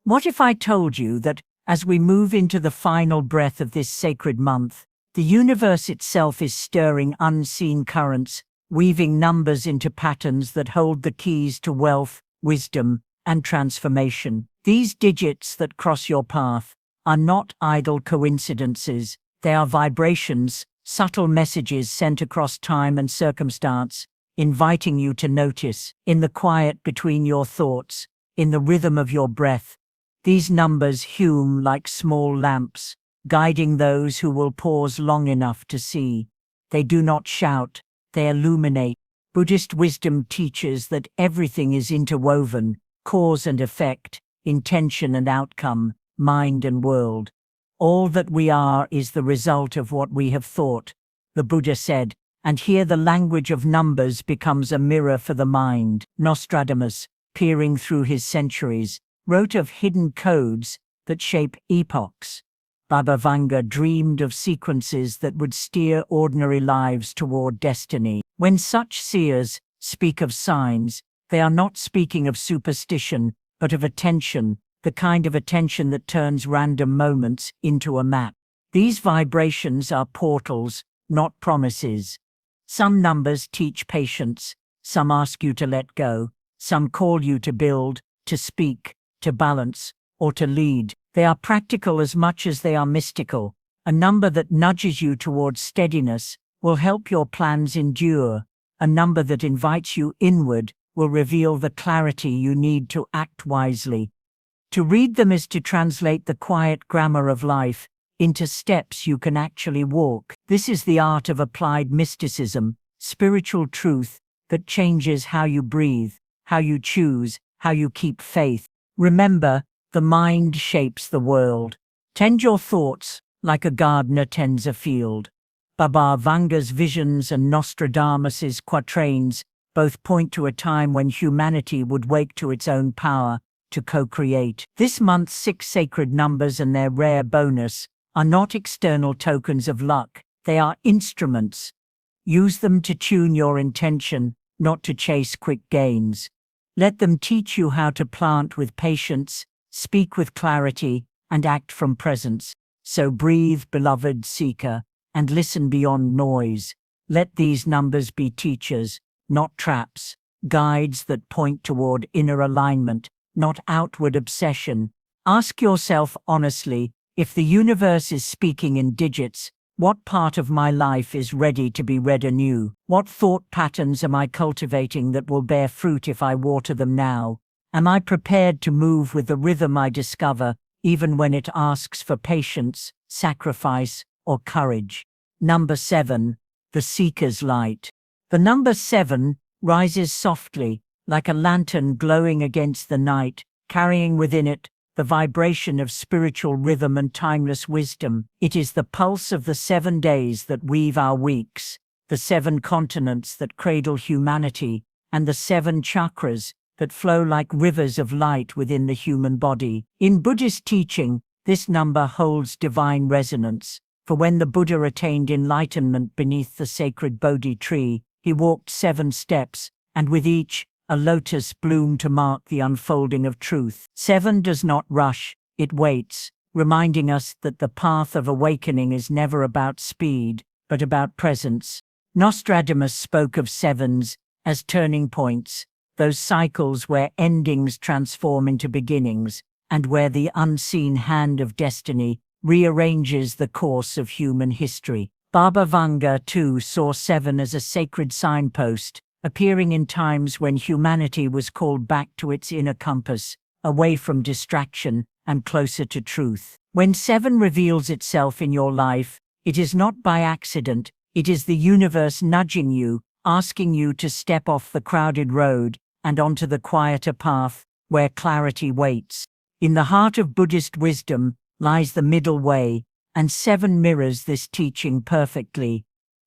What if I told you that, as we move into the final breath of this sacred month, the universe itself is stirring unseen currents, weaving numbers into patterns that hold the keys to wealth, wisdom, and transformation? These digits that cross your path are not idle coincidences. They are vibrations, subtle messages sent across time and circumstance, inviting you to notice, in the quiet between your thoughts, in the rhythm of your breath. These numbers hum like small lamps, guiding those who will pause long enough to see. They do not shout, they illuminate. Buddhist wisdom teaches that everything is interwoven, cause and effect, intention and outcome, mind and world. All that we are is the result of what we have thought, the Buddha said, and here the language of numbers becomes a mirror for the mind. Nostradamus, peering through his centuries, wrote of hidden codes that shape epochs. Baba Vanga dreamed of sequences that would steer ordinary lives toward destiny. When such seers speak of signs, they are not speaking of superstition, but of attention, the kind of attention that turns random moments into a map. These vibrations are portals, not promises. Some numbers teach patience, some ask you to let go, some call you to build, to speak, to balance, or to lead. They are practical as much as they are mystical. A number that nudges you towards steadiness will help your plans endure. A number that invites you inward will reveal the clarity you need to act wisely. To read them is to translate the quiet grammar of life into steps you can actually walk. This is the art of applied mysticism, spiritual truth that changes how you breathe, how you choose, how you keep faith. Remember, the mind shapes the world. Tend your thoughts like a gardener tends a field. Baba Vanga's visions and Nostradamus's quatrains both point to a time when humanity would wake to its own power to co-create. This month's 6 sacred numbers and their rare bonus are not external tokens of luck, they are instruments. Use them to tune your intention, not to chase quick gains. Let them teach you how to plant with patience, speak with clarity, and act from presence. So breathe, beloved seeker, and listen beyond noise. Let these numbers be teachers, not traps, guides that point toward inner alignment, not outward obsession. Ask yourself honestly, if the universe is speaking in digits, what part of my life is ready to be read anew? What thought patterns am I cultivating that will bear fruit if I water them now? Am I prepared to move with the rhythm I discover, even when it asks for patience, sacrifice, or courage? Number 7. The Seeker's Light. The number 7 rises softly, like a lantern glowing against the night, carrying within it the vibration of spiritual rhythm and timeless wisdom. It is the pulse of the 7 days that weave our weeks, the 7 continents that cradle humanity, and the 7 chakras that flow like rivers of light within the human body. In Buddhist teaching, this number holds divine resonance, for when the Buddha attained enlightenment beneath the sacred Bodhi tree, he walked 7 steps, and with each, a lotus bloomed to mark the unfolding of truth. 7 does not rush, it waits, reminding us that the path of awakening is never about speed, but about presence. Nostradamus spoke of 7s as turning points, those cycles where endings transform into beginnings, and where the unseen hand of destiny rearranges the course of human history. Baba Vanga, too, saw 7 as a sacred signpost, appearing in times when humanity was called back to its inner compass, away from distraction and closer to truth. When 7 reveals itself in your life, it is not by accident, it is the universe nudging you, asking you to step off the crowded road and onto the quieter path where clarity waits. In the heart of Buddhist wisdom lies the middle way, and 7 mirrors this teaching perfectly.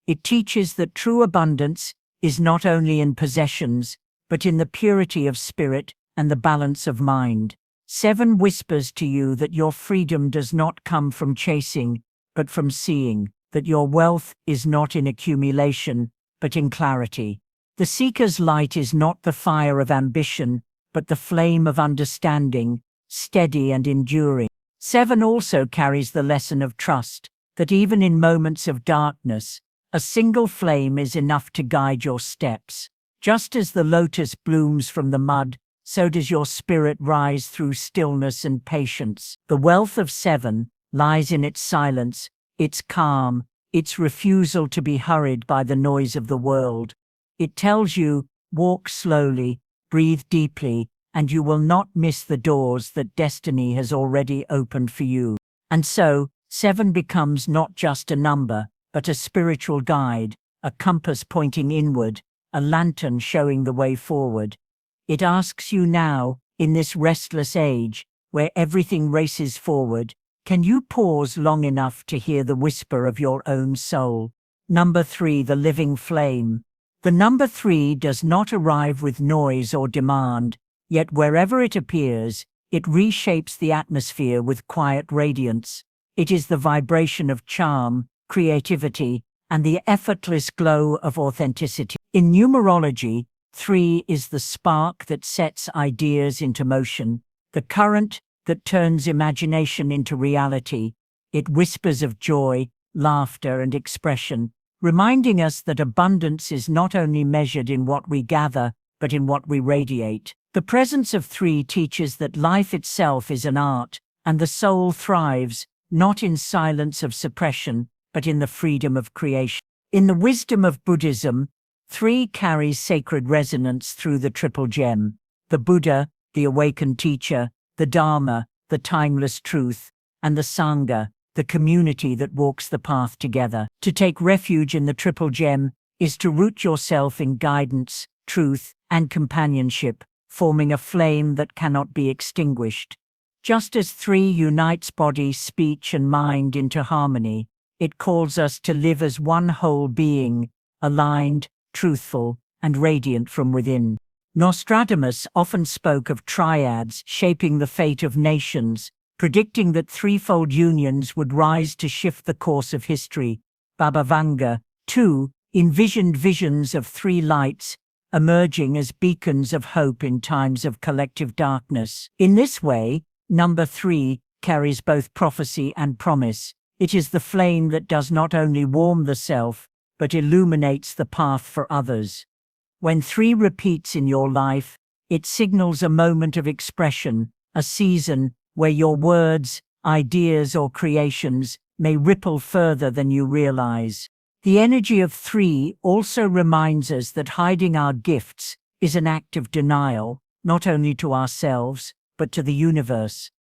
It teaches that true abundance is not only in possessions, but in the purity of spirit and the balance of mind. 7 whispers to you that your freedom does not come from chasing, but from seeing, that your wealth is not in accumulation, but in clarity. The seeker's light is not the fire of ambition, but the flame of understanding, steady and enduring. 7 also carries the lesson of trust, that even in moments of darkness, a single flame is enough to guide your steps. Just as the lotus blooms from the mud, so does your spirit rise through stillness and patience. The wealth of 7 lies in its silence, its calm, its refusal to be hurried by the noise of the world. It tells you, walk slowly, breathe deeply, and you will not miss the doors that destiny has already opened for you. And so, 7 becomes not just a number, but a spiritual guide, a compass pointing inward, a lantern showing the way forward. It asks you now, in this restless age, where everything races forward, can you pause long enough to hear the whisper of your own soul? Number 3, the living flame. The number 3 does not arrive with noise or demand, yet wherever it appears, it reshapes the atmosphere with quiet radiance. It is the vibration of charm, creativity, and the effortless glow of authenticity. In numerology, 3 is the spark that sets ideas into motion, the current that turns imagination into reality. It whispers of joy, laughter, and expression, reminding us that abundance is not only measured in what we gather, but in what we radiate. The presence of 3 teaches that life itself is an art, and the soul thrives, not in silence of suppression, but in the freedom of creation. In the wisdom of Buddhism, 3 carries sacred resonance through the triple gem: the Buddha, the awakened teacher, the Dharma, the timeless truth, and the Sangha, the community that walks the path together. To take refuge in the triple gem is to root yourself in guidance, truth, and companionship, forming a flame that cannot be extinguished. Just as 3 unites body, speech, and mind into harmony, it calls us to live as one whole being, aligned, truthful, and radiant from within. Nostradamus often spoke of triads shaping the fate of nations, predicting that threefold unions would rise to shift the course of history. Baba Vanga, too, envisioned visions of 3 lights, emerging as beacons of hope in times of collective darkness. In this way, number 3 carries both prophecy and promise. It is the flame that does not only warm the self, but illuminates the path for others. When 3 repeats in your life, it signals a moment of expression, a season where your words, ideas, or creations may ripple further than you realize. The energy of 3 also reminds us that hiding our gifts is an act of denial, not only to ourselves, but to the universe.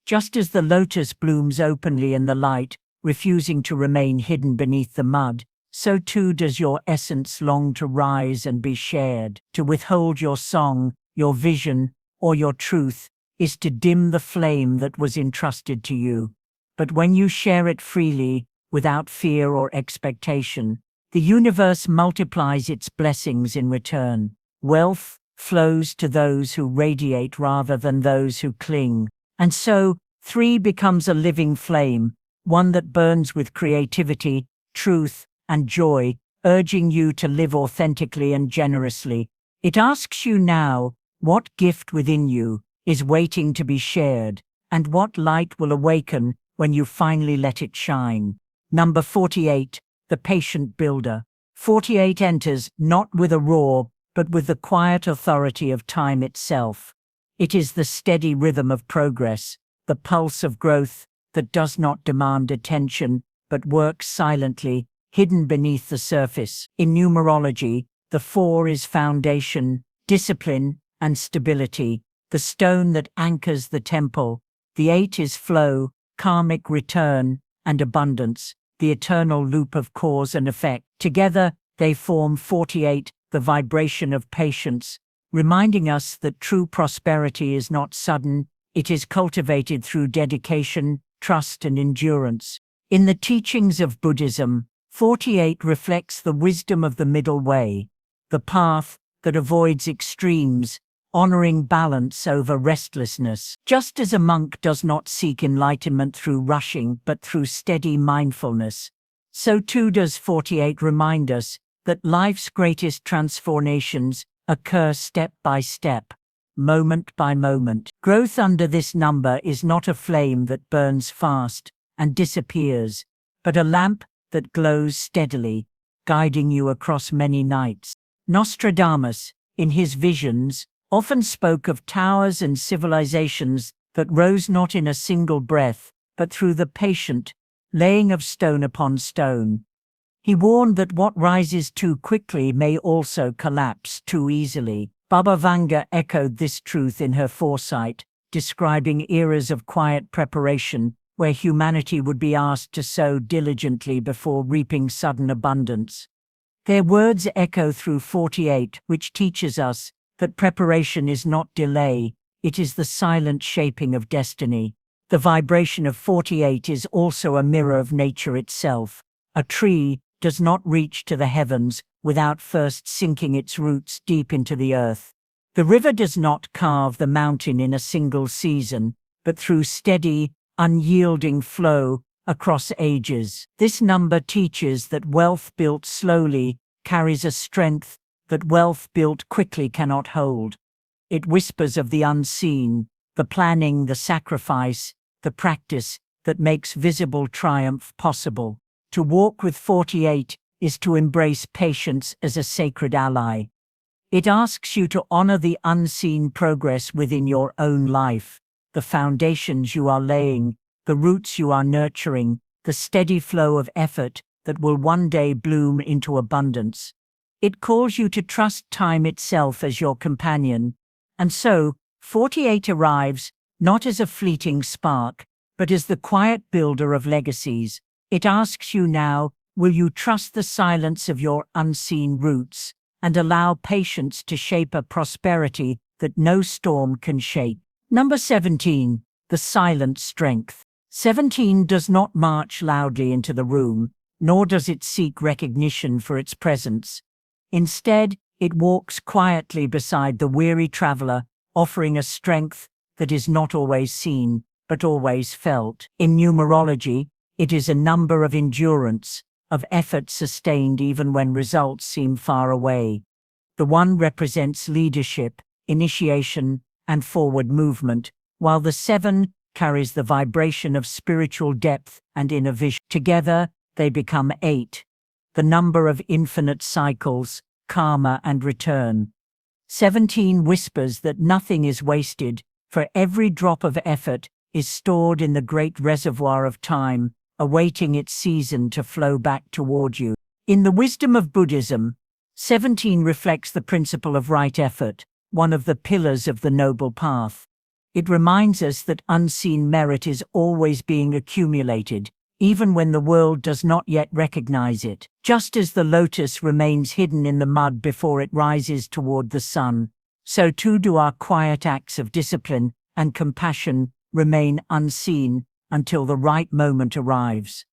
Just as the lotus blooms openly in the light, refusing to remain hidden beneath the mud, so too does your essence long to rise and be shared. To withhold your song, your vision, or your truth is to dim the flame that was entrusted to you. But when you share it freely, without fear or expectation, the universe multiplies its blessings in return. Wealth flows to those who radiate rather than those who cling. And so, 3 becomes a living flame, one that burns with creativity, truth, and joy, urging you to live authentically and generously. It asks you now, what gift within you is waiting to be shared, and what light will awaken when you finally let it shine. Number 48, the patient builder. 48 enters not with a roar, but with the quiet authority of time itself. It is the steady rhythm of progress, the pulse of growth that does not demand attention, but works silently, hidden beneath the surface. In numerology, the 4 is foundation, discipline, and stability, the stone that anchors the temple. The 8 is flow, karmic return, and abundance, the eternal loop of cause and effect. Together, they form 48, the vibration of patience, reminding us that true prosperity is not sudden, it is cultivated through dedication, trust, and endurance. In the teachings of Buddhism, 48 reflects the wisdom of the middle way, the path that avoids extremes, honoring balance over restlessness. Just as a monk does not seek enlightenment through rushing but through steady mindfulness, so too does 48 remind us that life's greatest transformations occur step by step, moment by moment. Growth under this number is not a flame that burns fast and disappears, but a lamp that glows steadily, guiding you across many nights. Nostradamus, in his visions, often spoke of towers and civilizations that rose not in a single breath, but through the patient laying of stone upon stone. He warned that what rises too quickly may also collapse too easily. Baba Vanga echoed this truth in her foresight, describing eras of quiet preparation where humanity would be asked to sow diligently before reaping sudden abundance. Their words echo through 48, which teaches us that preparation is not delay, it is the silent shaping of destiny. The vibration of 48 is also a mirror of nature itself. A tree does not reach to the heavens without first sinking its roots deep into the earth. The river does not carve the mountain in a single season, but through steady, unyielding flow across ages. This number teaches that wealth built slowly carries a strength that wealth built quickly cannot hold. It whispers of the unseen, the planning, the sacrifice, the practice that makes visible triumph possible. To walk with 48 is to embrace patience as a sacred ally. It asks you to honor the unseen progress within your own life, the foundations you are laying, the roots you are nurturing, the steady flow of effort that will one day bloom into abundance. It calls you to trust time itself as your companion. And so, 48 arrives, not as a fleeting spark, but as the quiet builder of legacies. It asks you now, will you trust the silence of your unseen roots and allow patience to shape a prosperity that no storm can shake? Number 17, the silent strength. 17 does not march loudly into the room, nor does it seek recognition for its presence. Instead, it walks quietly beside the weary traveler, offering a strength that is not always seen, but always felt. In numerology, it is a number of endurance, of effort sustained even when results seem far away. The 1 represents leadership, initiation, and forward movement, while the 7 carries the vibration of spiritual depth and inner vision. Together, they become 8, the number of infinite cycles, karma and return. 17 whispers that nothing is wasted, for every drop of effort is stored in the great reservoir of time, awaiting its season to flow back toward you. In the wisdom of Buddhism, 17 reflects the principle of right effort, one of the pillars of the noble path. It reminds us that unseen merit is always being accumulated, even when the world does not yet recognize it. Just as the lotus remains hidden in the mud before it rises toward the sun, so too do our quiet acts of discipline and compassion remain unseen until the right moment arrives.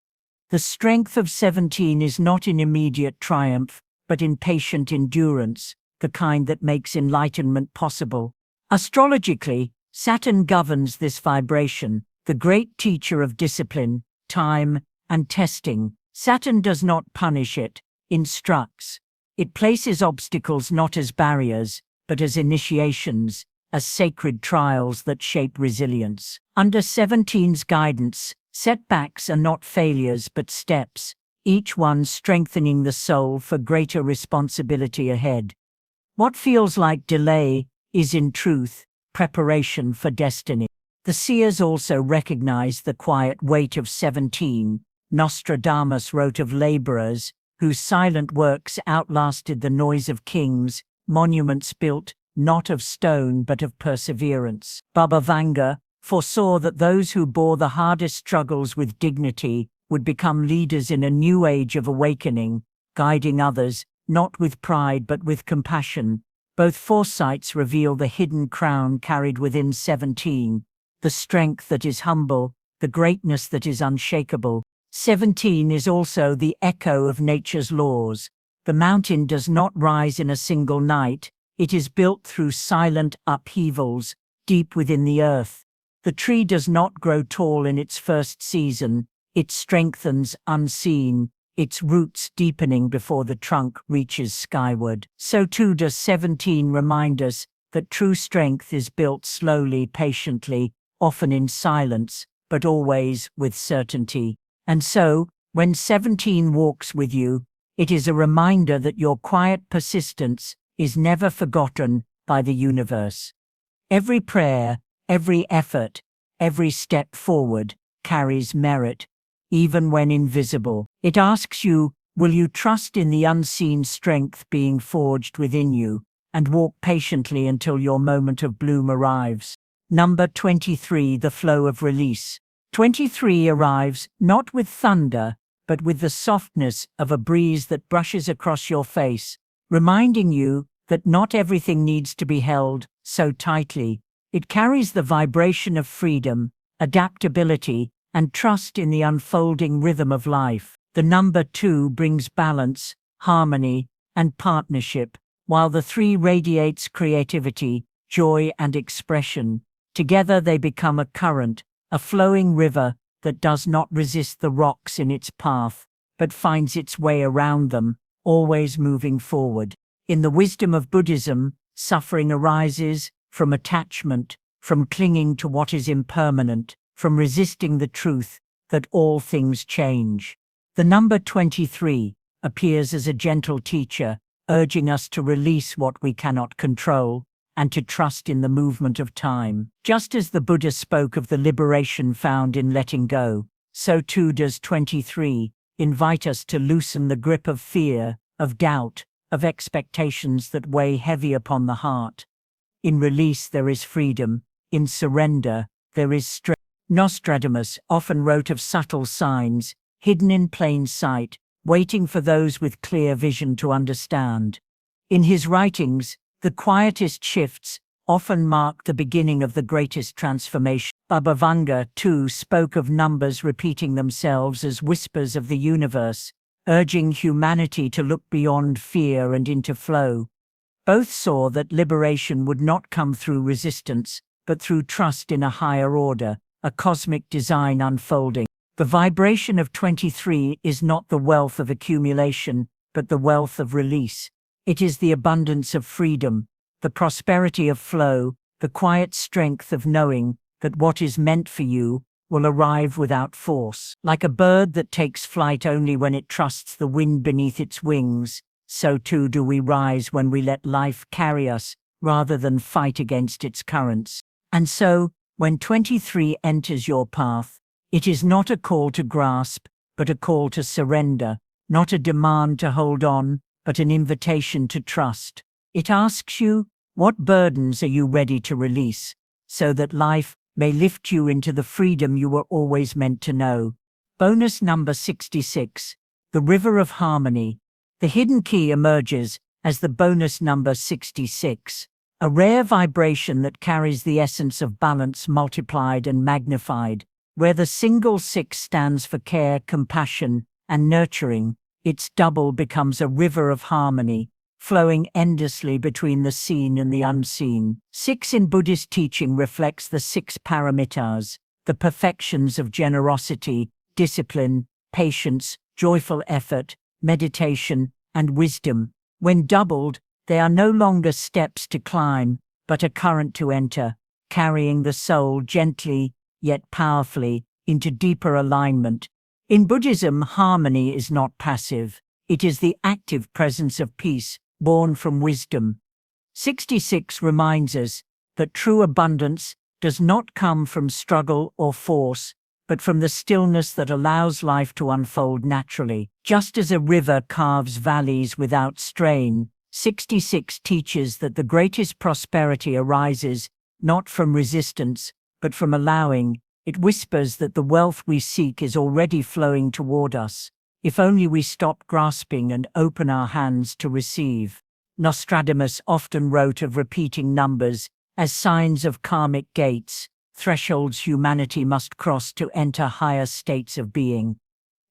The strength of 17 is not in immediate triumph, but in patient endurance, the kind that makes enlightenment possible. Astrologically, Saturn governs this vibration, the great teacher of discipline, time, and testing. Saturn does not punish, it instructs. It places obstacles not as barriers, but as initiations, as sacred trials that shape resilience. Under 17's guidance, setbacks are not failures but steps, each one strengthening the soul for greater responsibility ahead. What feels like delay is in truth preparation for destiny. The seers also recognized the quiet weight of 17. Nostradamus wrote of laborers whose silent works outlasted the noise of kings, monuments built not of stone but of perseverance. Baba Vanga foresaw that those who bore the hardest struggles with dignity would become leaders in a new age of awakening, guiding others, not with pride but with compassion. Both foresights reveal the hidden crown carried within 17, the strength that is humble, the greatness that is unshakable. 17 is also the echo of nature's laws. The mountain does not rise in a single night, it is built through silent upheavals, deep within the earth. The tree does not grow tall in its first season, it strengthens unseen, its roots deepening before the trunk reaches skyward. So too does 17 remind us that true strength is built slowly, patiently, often in silence, but always with certainty. And so, when 17 walks with you, it is a reminder that your quiet persistence is never forgotten by the universe. Every prayer, every effort, every step forward carries merit, even when invisible. It asks you, will you trust in the unseen strength being forged within you, and walk patiently until your moment of bloom arrives? Number 23, the flow of release. 23 arrives not with thunder, but with the softness of a breeze that brushes across your face, reminding you that not everything needs to be held so tightly. It carries the vibration of freedom, adaptability, and trust in the unfolding rhythm of life. The number 2 brings balance, harmony, and partnership, while the 3 radiates creativity, joy, and expression. Together they become a current, a flowing river that does not resist the rocks in its path, but finds its way around them, always moving forward. In the wisdom of Buddhism, suffering arises from attachment, from clinging to what is impermanent, from resisting the truth that all things change. The number 23 appears as a gentle teacher, urging us to release what we cannot control and to trust in the movement of time. Just as the Buddha spoke of the liberation found in letting go, so too does 23 invite us to loosen the grip of fear, of doubt, of expectations that weigh heavy upon the heart. In release there is freedom, in surrender there is strength. Nostradamus often wrote of subtle signs, hidden in plain sight, waiting for those with clear vision to understand. In his writings, the quietest shifts often mark the beginning of the greatest transformation. Baba Vanga, too, spoke of numbers repeating themselves as whispers of the universe, urging humanity to look beyond fear and into flow. Both saw that liberation would not come through resistance, but through trust in a higher order, a cosmic design unfolding. The vibration of 23 is not the wealth of accumulation, but the wealth of release. It is the abundance of freedom, the prosperity of flow, the quiet strength of knowing that what is meant for you will arrive without force. Like a bird that takes flight only when it trusts the wind beneath its wings, so too do we rise when we let life carry us rather than fight against its currents. And so, when 23 enters your path, it is not a call to grasp, but a call to surrender, not a demand to hold on, but an invitation to trust. It asks you, what burdens are you ready to release, so that life may lift you into the freedom you were always meant to know. Bonus number 66, the river of harmony. The hidden key emerges as the bonus number 66, a rare vibration that carries the essence of balance multiplied and magnified. Where the single 6 stands for care, compassion, and nurturing, its double becomes a river of harmony, flowing endlessly between the seen and the unseen. 6 in Buddhist teaching reflects the 6 paramitas, the perfections of generosity, discipline, patience, joyful effort, meditation, and wisdom. When doubled, they are no longer steps to climb, but a current to enter, carrying the soul gently, yet powerfully, into deeper alignment. In Buddhism, harmony is not passive. It is the active presence of peace, born from wisdom. 66 reminds us that true abundance does not come from struggle or force, but from the stillness that allows life to unfold naturally. Just as a river carves valleys without strain, 66 teaches that the greatest prosperity arises not from resistance, but from allowing. It whispers that the wealth we seek is already flowing toward us, if only we stop grasping and open our hands to receive. Nostradamus often wrote of repeating numbers as signs of karmic gates, thresholds humanity must cross to enter higher states of being.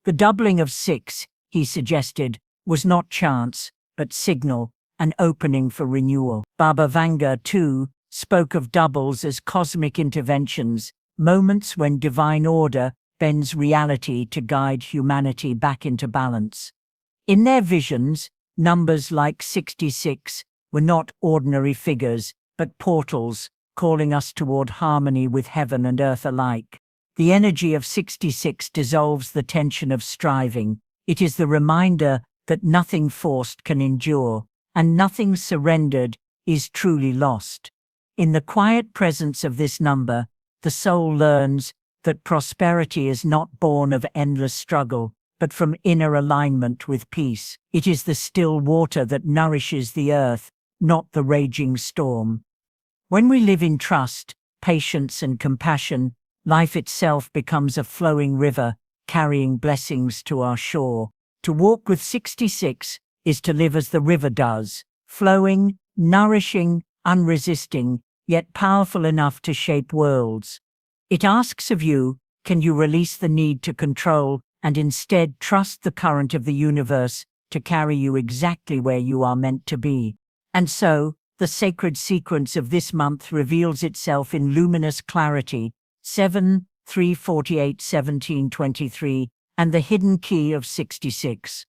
The doubling of 6, he suggested, was not chance, but signal, an opening for renewal. Baba Vanga, too, spoke of doubles as cosmic interventions, moments when divine order bends reality to guide humanity back into balance. In their visions, numbers like 66 were not ordinary figures, but portals, calling us toward harmony with heaven and earth alike. The energy of 66 dissolves the tension of striving. It is the reminder that nothing forced can endure, and nothing surrendered is truly lost. In the quiet presence of this number, the soul learns that prosperity is not born of endless struggle, but from inner alignment with peace. It is the still water that nourishes the earth, not the raging storm. When we live in trust, patience, and compassion, life itself becomes a flowing river, carrying blessings to our shore. To walk with 66 is to live as the river does, flowing, nourishing, unresisting, yet powerful enough to shape worlds. It asks of you, can you release the need to control and instead trust the current of the universe to carry you exactly where you are meant to be? And so, the sacred sequence of this month reveals itself in luminous clarity, 7, 3, 48, 17, 23, and the hidden key of 66.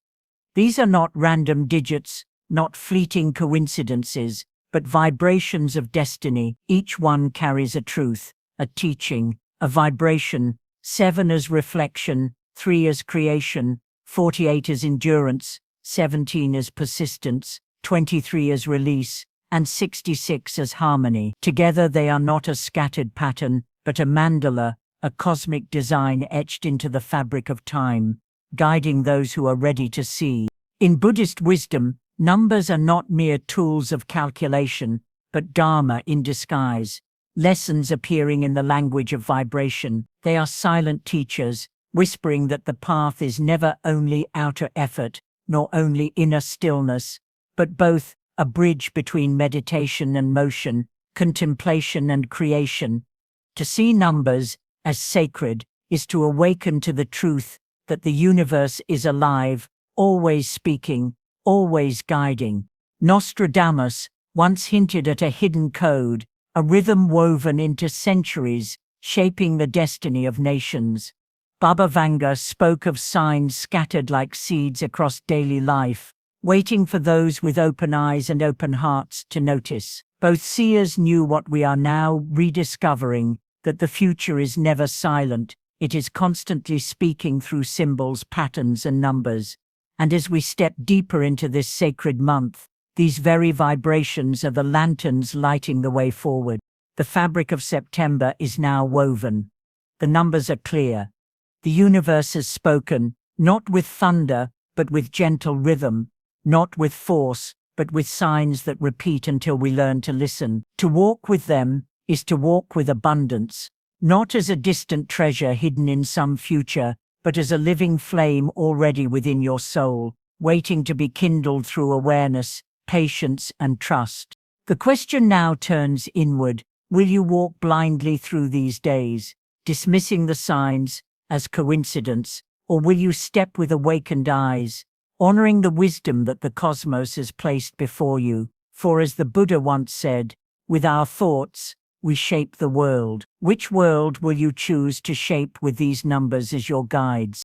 These are not random digits, not fleeting coincidences, but vibrations of destiny. Each one carries a truth, a teaching, a vibration, 7 as reflection, 3 as creation, 48 as endurance, 17 as persistence, 23 as release, and 66 as harmony. Together they are not a scattered pattern, but a mandala, a cosmic design etched into the fabric of time, guiding those who are ready to see. In Buddhist wisdom, numbers are not mere tools of calculation, but dharma in disguise, lessons appearing in the language of vibration. They are silent teachers, whispering that the path is never only outer effort, nor only inner stillness, but both a bridge between meditation and motion, contemplation and creation. To see numbers as sacred is to awaken to the truth that the universe is alive, always speaking, always guiding. Nostradamus once hinted at a hidden code, a rhythm woven into centuries, shaping the destiny of nations. Baba Vanga spoke of signs scattered like seeds across daily life, waiting for those with open eyes and open hearts to notice. Both seers knew what we are now rediscovering, that the future is never silent, it is constantly speaking through symbols, patterns, and numbers. And as we step deeper into this sacred month, these very vibrations are the lanterns lighting the way forward. The fabric of September is now woven. The numbers are clear. The universe has spoken, not with thunder, but with gentle rhythm, not with force, but with signs that repeat until we learn to listen. To walk with them is to walk with abundance, not as a distant treasure hidden in some future, but as a living flame already within your soul, waiting to be kindled through awareness, patience, and trust. The question now turns inward. Will you walk blindly through these days, dismissing the signs as coincidence, or will you step with awakened eyes, honoring the wisdom that the cosmos has placed before you? For as the Buddha once said, with our thoughts, we shape the world. Which world will you choose to shape with these numbers as your guides?